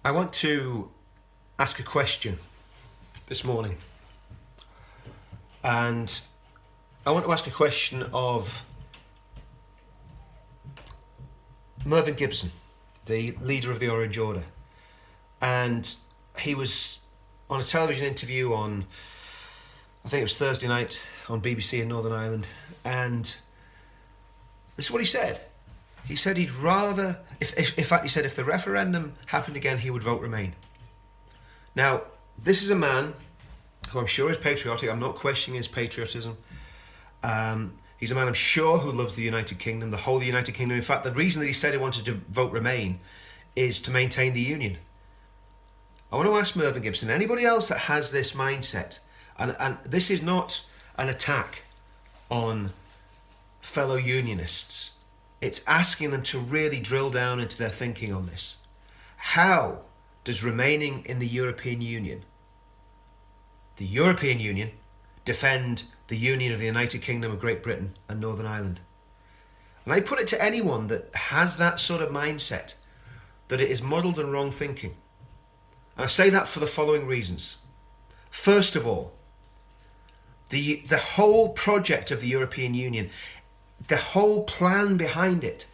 I want to ask a question this morning, and I want to ask a question of Mervyn Gibson, the leader of the Orange Order, and he was on a television interview on, I think it was Thursday night on BBC in Northern Ireland, and this is what he said. He said he'd rather, in fact he said if the referendum happened again, he would vote Remain. Now, this is a man who I'm sure is patriotic. I'm not questioning his patriotism. He's a man I'm sure who loves the United Kingdom, the whole of the United Kingdom. In fact, the reason that he said he wanted to vote Remain is to maintain the Union. I want to ask Mervyn Gibson, anybody else that has this mindset, and this is not an attack on fellow Unionists, it's asking them to really drill down into their thinking on this. How does remaining in the European Union, defend the union of the United Kingdom of Great Britain and Northern Ireland? And I put it to anyone that has that sort of mindset, that it is muddled and wrong thinking. And I say that for the following reasons. First of all, the whole project of the European Union, the whole plan behind it,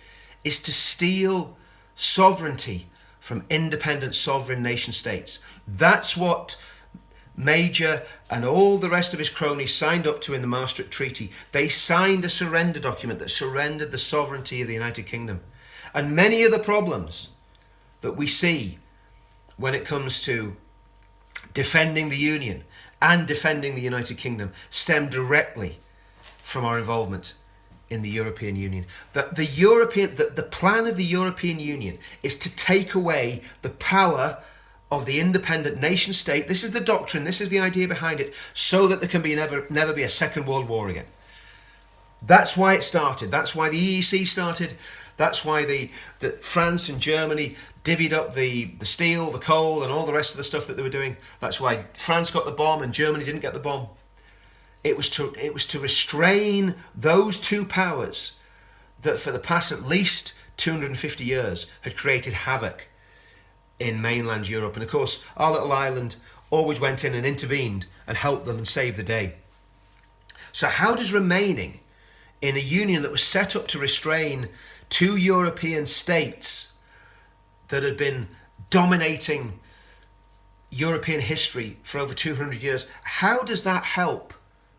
is to steal sovereignty from independent sovereign nation states. That's what Major and all the rest of his cronies signed up to in the Maastricht Treaty. They signed a surrender document that surrendered the sovereignty of the United Kingdom. And many of the problems that we see when it comes to defending the Union and defending the United Kingdom stem directly from our involvement in the European Union. The plan of the European Union is to take away the power of the independent nation state. This is the doctrine, this is the idea behind it, so that there can be never be a second world war again. That's why it started. That's why the EEC started. That's why the France and Germany divvied up the steel, the coal, and all the rest of the stuff that they were doing. That's why France got the bomb and Germany didn't get the bomb. It was to restrain those two powers that for the past at least 250 years had created havoc in mainland Europe. And of course, our little island always went in and intervened and helped them and saved the day. So how does remaining in a union that was set up to restrain two European states that had been dominating European history for over 200 years, how does that help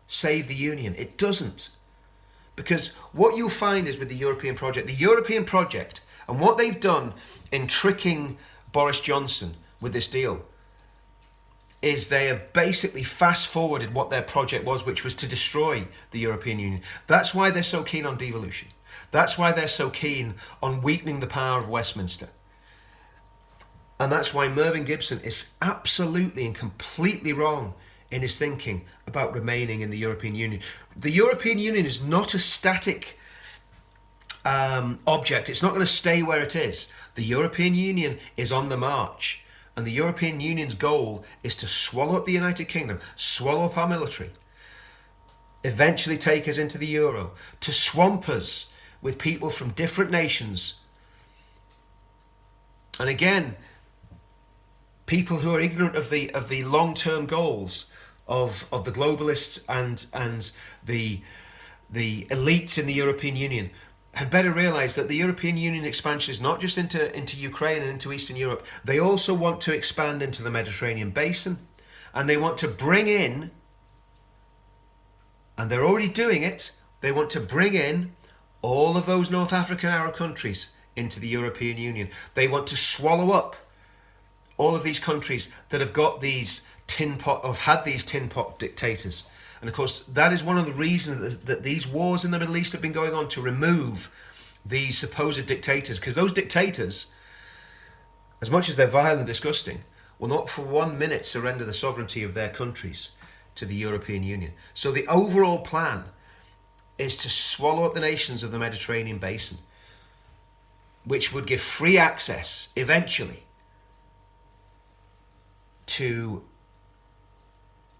save the Union? It doesn't. Because what you'll find is with the European project, and what they've done in tricking Boris Johnson with this deal, is they have basically fast forwarded what their project was, which was to destroy the European Union. That's why they're so keen on devolution. That's why they're so keen on weakening the power of Westminster. And that's why Mervyn Gibson is absolutely and completely wrong in his thinking about remaining in the European Union. The European Union is not a static object. It's not going to stay where it is. The European Union is on the march, and the European Union's goal is to swallow up the United Kingdom, swallow up our military, eventually take us into the euro, to swamp us with people from different nations. And again, people who are ignorant of the long-term goals of the globalists and the elites in the European Union had better realise that the European Union expansion is not just into Ukraine and into Eastern Europe. They also want to expand into the Mediterranean basin, and they want to bring in, and they're already doing it, they want to bring in all of those North African Arab countries into the European Union. They want to swallow up all of these countries that have got these tin pot dictators. And of course, that is one of the reasons that these wars in the Middle East have been going on, to remove these supposed dictators. Because those dictators, as much as they're vile and disgusting, will not for 1 minute surrender the sovereignty of their countries to the European Union. So the overall plan is to swallow up the nations of the Mediterranean basin, which would give free access, eventually, to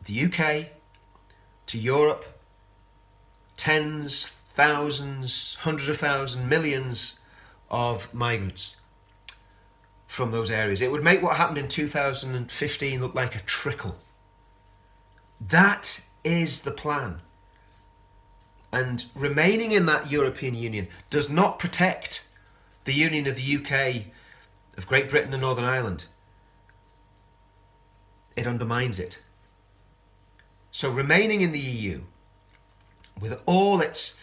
the UK, to Europe, tens, thousands, hundreds of thousands, millions of migrants from those areas. It would make what happened in 2015 look like a trickle. That is the plan. And remaining in that European Union does not protect the union of the UK, of Great Britain and Northern Ireland. It undermines it. So remaining in the EU, with all its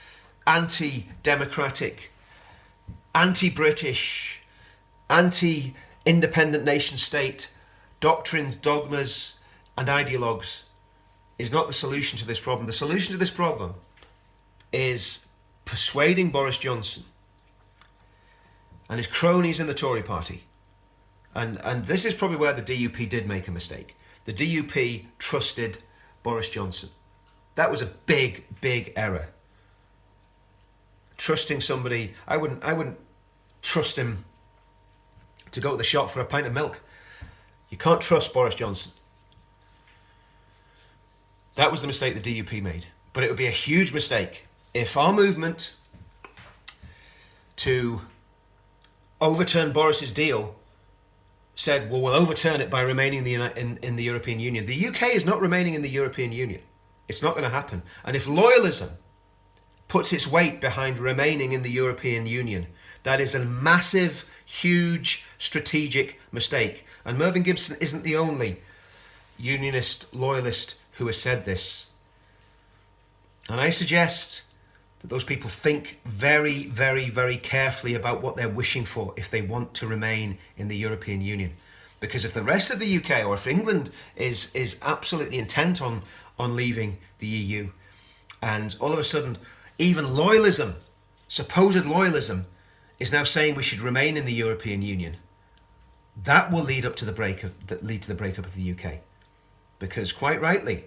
anti-democratic, anti-British, anti-independent nation state doctrines, dogmas and ideologues, is not the solution to this problem. The solution to this problem is persuading Boris Johnson and his cronies in the Tory party. And this is probably where the DUP did make a mistake. The DUP trusted Boris Johnson. That was a big, big error. Trusting somebody, I wouldn't trust him to go to the shop for a pint of milk. You can't trust Boris Johnson. That was the mistake the DUP made. But it would be a huge mistake if our movement to overturn Boris's deal said, well, we'll overturn it by remaining in the European Union. The UK is not remaining in the European Union. It's not going to happen. And if loyalism puts its weight behind remaining in the European Union, that is a massive, huge, strategic mistake. And Mervyn Gibson isn't the only unionist, loyalist who has said this. And I suggest that those people think very, very, very carefully about what they're wishing for if they want to remain in the European Union. Because if the rest of the UK, or if England is absolutely intent on leaving the EU, and all of a sudden even loyalism, supposed loyalism, is now saying we should remain in the European Union, that will lead to the breakup of the UK. Because quite rightly,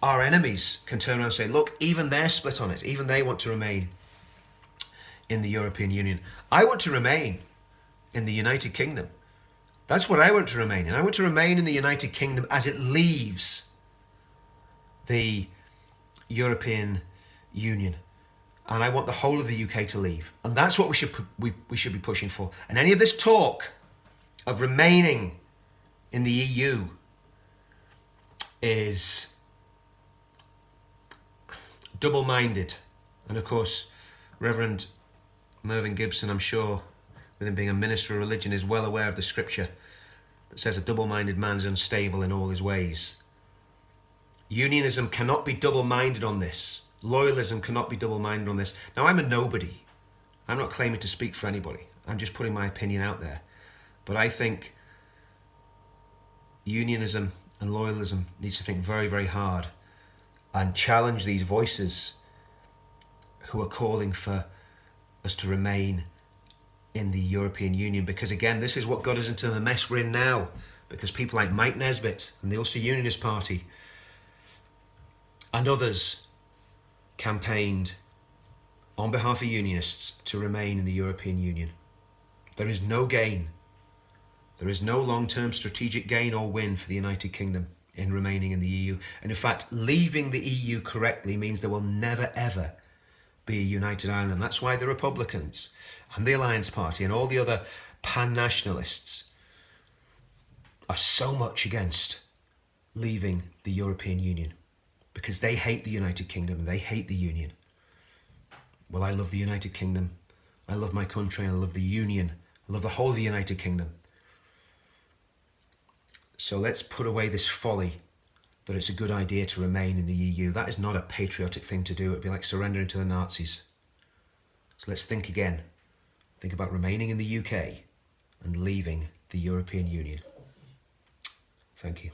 our enemies can turn around and say, look, even they're split on it. Even they want to remain in the European Union. I want to remain in the United Kingdom. That's what I want to remain in. I want to remain in the United Kingdom as it leaves the European Union. And I want the whole of the UK to leave. And that's what we should be pushing for. And any of this talk of remaining in the EU is double-minded. And of course, Reverend Mervyn Gibson, I'm sure, with him being a minister of religion, is well aware of the scripture that says a double-minded man is unstable in all his ways. Unionism cannot be double-minded on this. Loyalism cannot be double-minded on this. Now, I'm a nobody. I'm not claiming to speak for anybody. I'm just putting my opinion out there. But I think unionism and loyalism needs to think very, very hard and challenge these voices who are calling for us to remain in the European Union. Because again, this is what got us into the mess we're in now. Because people like Mike Nesbitt and the Ulster Unionist Party and others campaigned on behalf of unionists to remain in the European Union. There is no gain. There is no long-term strategic gain or win for the United Kingdom in remaining in the EU. And in fact, leaving the EU correctly means there will never, ever be a united Ireland. That's why the Republicans and the Alliance Party and all the other pan-nationalists are so much against leaving the European Union, because they hate the United Kingdom and they hate the Union. Well, I love the United Kingdom. I love my country and I love the Union. I love the whole of the United Kingdom. So let's put away this folly that it's a good idea to remain in the EU. That is not a patriotic thing to do. It'd be like surrendering to the Nazis. So let's think again. Think about remaining in the UK and leaving the European Union. Thank you.